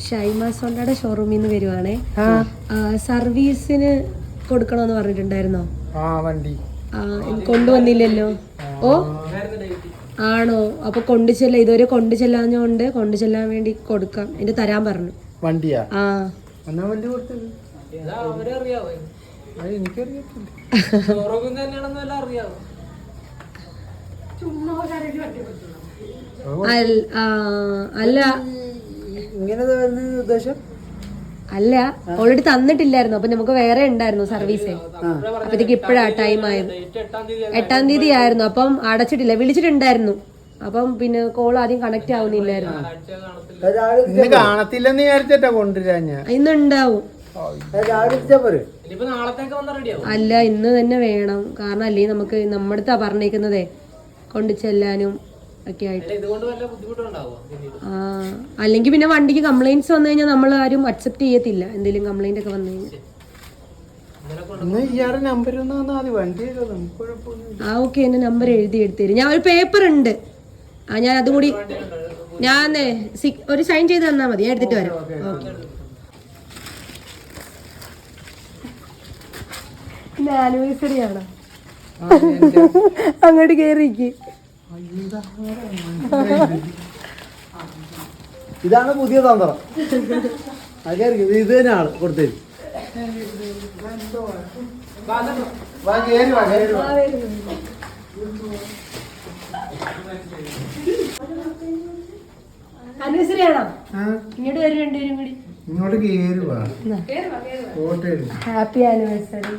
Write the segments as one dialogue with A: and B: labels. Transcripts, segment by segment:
A: ഷൈമ സോണ്ടയുടെ ഷോറൂമിൽ നിന്ന് വരുവാണേ. സർവീസിന് കൊടുക്കണമെന്ന് പറഞ്ഞിട്ടുണ്ടായിരുന്നോ?
B: വണ്ടി
A: കൊണ്ടുവന്നില്ലല്ലോ. ഓ ആണോ? അപ്പൊ ഇതുവരെ കൊണ്ടുചെല്ലാഞ്ഞോണ്ട് കൊണ്ടുചെല്ലാൻ വേണ്ടി കൊടുക്കാം. എന്റെ തരാൻ പറഞ്ഞു.
B: വണ്ടിയാ?
A: ആ
B: വണ്ടി കൊടുത്തത്
A: അല്ല അല്ല ഓൾറെഡി തന്നിട്ടില്ലായിരുന്നു. അപ്പൊ നമുക്ക് വേറെ ഉണ്ടായിരുന്നു സർവീസ്. അപ്പത്തേക്ക് ഇപ്പഴാ ടൈം ആയത്. 8-ാം തീയതി ആയിരുന്നു. അപ്പം അടച്ചിട്ടില്ല. വിളിച്ചിട്ടുണ്ടായിരുന്നു. അപ്പം പിന്നെ കോൾ ആദ്യം കണക്ട് ആവുന്നില്ലായിരുന്നു.
B: കാണത്തില്ലെന്ന് വിചാരിച്ചിട്ടാ കൊണ്ടുവരാൻ.
A: ഇന്നുണ്ടാവും. അല്ല ഇന്ന് തന്നെ വേണം. കാരണം അല്ലെങ്കിൽ നമുക്ക് നമ്മടുത്താ പറഞ്ഞേക്കുന്നതേ കൊണ്ടു ചെല്ലാനും ഒക്കെ ആയിട്ട്. അല്ലെങ്കിൽ പിന്നെ വണ്ടിക്ക് കംപ്ലൈന്റ്സ് വന്നു കഴിഞ്ഞാൽ നമ്മൾ ആരും അക്സെപ്റ്റ് ചെയ്യത്തില്ല. എന്തെങ്കിലും കംപ്ലൈന്റ് ഒക്കെ വന്നു കഴിഞ്ഞാൽ. ഓക്കെ എന്റെ നമ്പർ എഴുതി എടുത്തരും. ഞാൻ ഒരു പേപ്പർ ഉണ്ട്. ഞാൻ അതും കൂടി ഞാൻ ഒരു സൈൻ ചെയ്ത് തന്നാ മതി. ഞാൻ എടുത്തിട്ട് വരാം. ഓക്കെ ആനിവേഴ്സറി ആണോ? അങ്ങോട്ട് കേറിക്ക്.
B: ഇതാണ് പുതിയ തന്ത്രം. ഇത് തന്നെയാണ് കൊടുത്തത്.
A: ആനിവേഴ്സറി ആണോ? ഇങ്ങോട്ട് വരും രണ്ടുപേരും കൂടി.
B: ഇങ്ങോട്ട്
A: ഹാപ്പി ആനിവേഴ്സറി.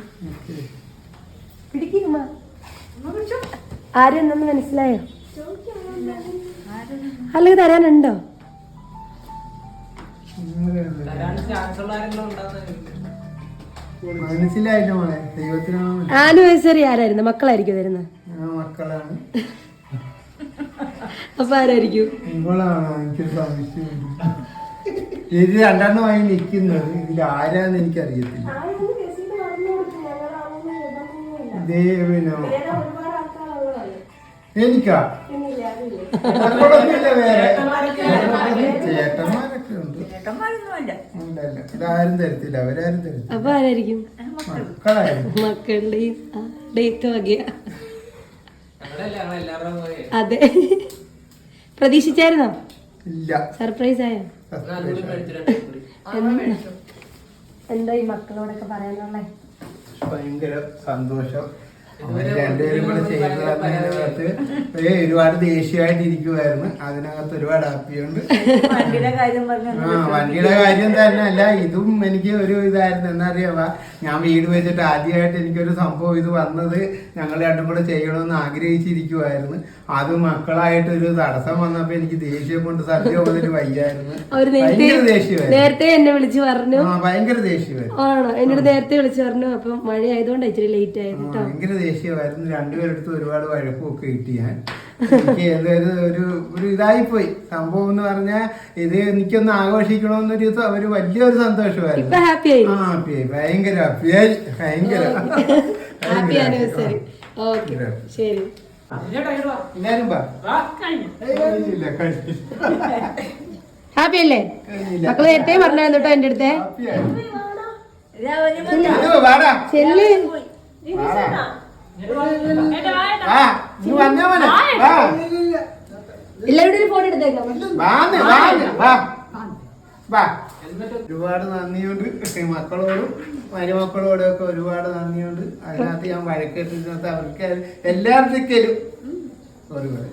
A: പിടിക്കുമ്മ. ആരെന്നു മനസ്സിലായോ? അല്ലെങ്കിൽ തരാനുണ്ടോ?
B: മനസ്സിലായിട്ടോ മോളെ?
A: ആനിവേഴ്സറി ആരായിരുന്നു? മക്കളായിരിക്കും വരുന്നത്.
B: മക്കളാണ്.
A: അപ്പൊ ആരായിരിക്കും?
B: ഇത് രണ്ടെണ്ണമായി നിൽക്കുന്നത്. ഇതിൽ ആരാന്ന് എനിക്കറിയത്തില്ല. എനിക്കാ വേറെ ചേട്ടന്മാരൊക്കെ ഉണ്ട്. ഇതാരും തരത്തില്ല. അവരാരും തരത്തില്ല.
A: അപ്പൊ ആരായിരിക്കും?
B: മക്കളായിരുന്നു.
A: മക്കളുടെയും ഡേറ്റ് വകയാ. അതെ. പ്രതീക്ഷിച്ചായിരുന്നോ?
B: ഇല്ല.
A: സർപ്രൈസ് ആയോ? എന്താ ഈ മക്കളോടൊക്കെ പറയാനുള്ളേ?
B: ഭയങ്കര സന്തോഷം. രണ്ടുപേരും കൂടെ ചെയ്തു തന്നതിനകത്ത് ഒരുപാട് ദേഷ്യമായിട്ട് ഇരിക്കുവായിരുന്നു. അതിനകത്ത് ഒരുപാട് ഹാപ്പിയുണ്ട്. വണ്ടിയുടെ കാര്യം തന്നെ അല്ല, ഇതും എനിക്ക് ഒരു ഇതായിരുന്നു. എന്നറിയാവാ, ഞാൻ വീട് വെച്ചിട്ട് ആദ്യമായിട്ട് എനിക്കൊരു സംഭവം ഇത് വന്നത് ഞങ്ങൾ രണ്ടും കൂടെ ചെയ്യണമെന്ന് ആഗ്രഹിച്ചിരിക്കുവായിരുന്നു. അത് മക്കളായിട്ടൊരു തടസ്സം വന്നപ്പോ എനിക്ക് ദേഷ്യം കൊണ്ട് സദ്യ മുതൽ വയ്യായിരുന്നു. ഭയങ്കര ദേഷ്യമായിരുന്നു.
A: നേരത്തെ എന്നെ വിളിച്ചു പറഞ്ഞു.
B: ഭയങ്കര ദേഷ്യമായിരുന്നു.
A: ആണോ? എന്നോട് നേരത്തെ വിളിച്ചു പറഞ്ഞു. അപ്പം മഴ ആയതുകൊണ്ട് ഇച്ചിരി ലേറ്റ് ആയിരുന്നു.
B: ഭയങ്കര ദേഷ്യമായിരുന്നു. രണ്ടുപേരെടുത്ത് ഒരുപാട് വഴക്കുമൊക്കെ കിട്ടി. ഞാൻ എനിക്ക് ഒരു ഇതായിപ്പോയി സംഭവം എന്ന് പറഞ്ഞാൽ. ഇത് എനിക്കൊന്ന് ആഘോഷിക്കണമെന്നൊരു ഒരു വലിയൊരു സന്തോഷമായിരുന്നു.
A: ഹാപ്പിയായി.
B: ഭയങ്കര ഹാപ്പിയായി. ഭയങ്കര
A: ഹാപ്പി ആനിവേഴ്സറി. ഓക്കെ ശരി.
B: എല്ലാരും
A: ഹാപ്പി അല്ലേ? മക്കള് നേരത്തെ പറഞ്ഞായിരുന്നു കേട്ടോ എന്റെ അടുത്ത്. ചെല്ല്. എല്ലാവരുടെ ഒരു ഫോട്ടോ എടുത്തേക്കാം.
B: ഒരുപാട് നന്ദിയുണ്ട് മക്കളോടും മരുമക്കളോടും ഒക്കെ. ഒരുപാട് നന്ദിയുണ്ട്. അതിനകത്ത് ഞാൻ വഴക്കെട്ടിനകത്ത് അവർക്ക് എല്ലാവർക്കും ഒരുപാട്.